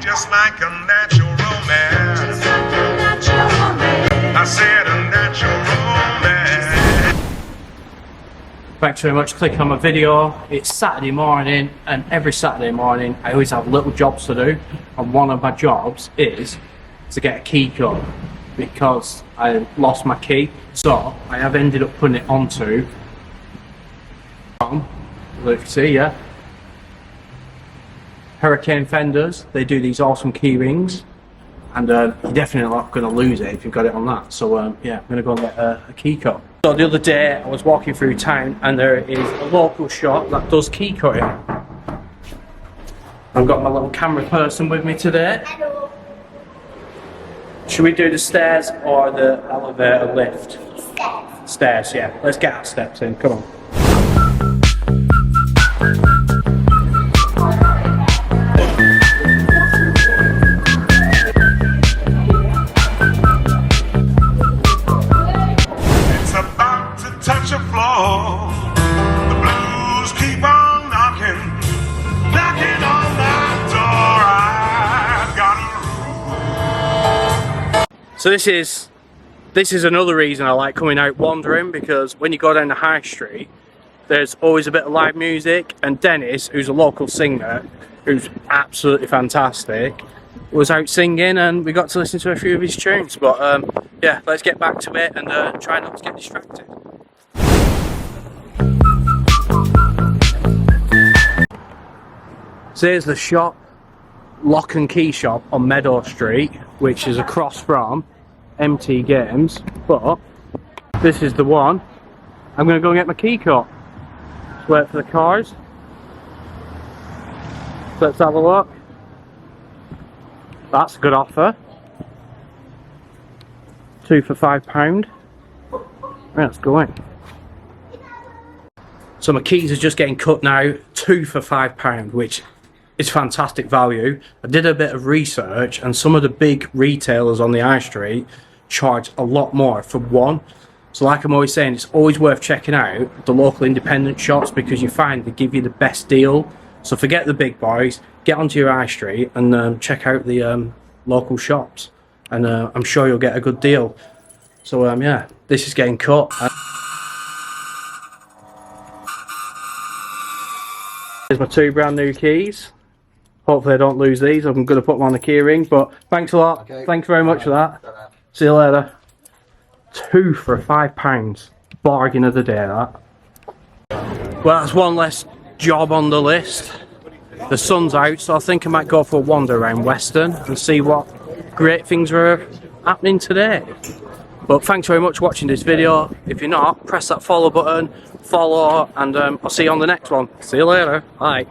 just like a natural romance. I said a natural romance. Thanks very much for clicking on my video. It's Saturday morning, and every Saturday morning I always have little jobs to do, and one of my jobs is to get a key cut because I lost my key. So I have ended up putting it onto, look, see, yeah, Hurricane fenders. They do these awesome key rings, and you're definitely not going to lose it if you've got it on that. So yeah, I'm going to go and get a key cut. So the other day I was walking through town, and there is a local shop that does key cutting. I've got my little camera person with me today. Hello. Should we do the stairs or the elevator lift? Stairs. Stairs, yeah. Let's get our steps in, come on. It's about to touch a floor. The blues keep on knocking, knocking on my door. I've got a So this is another reason I like coming out wandering, because when you go down the high street there's always a bit of live music, and Dennis, who's a local singer who's absolutely fantastic, was out singing and we got to listen to a few of his tunes. But yeah, let's get back to it and try not to get distracted. So here's the shop, Lock and Key Shop on Meadow Street, which is across from MT Games, but this is the one. I'm going to go and get my key cut. Just wait for the cars. So let's have a look. That's a good offer. 2 for £5. Let's go in. So my keys are just getting cut now, 2 for £5, which is fantastic value. I did a bit of research, and some of the big retailers on the high street charge a lot more for one. So like I'm always saying, it's always worth checking out the local independent shops, because you find they give you the best deal. So forget the big boys, get onto your high street and check out the local shops, and I'm sure you'll get a good deal. So yeah, this is getting cut. Here's my 2 brand new keys. Hopefully I don't lose these. I'm going to put them on the key ring, but thanks a lot. Okay. Thank you very much for that. See you later. 2 for £5. Bargain of the day, that. Well, that's one less job on the list. The sun's out, so I think I might go for a wander around Weston and see what great things are happening today. But thanks very much for watching this video. If you're not, press that follow button, follow, and I'll see you on the next one. See you later. Bye.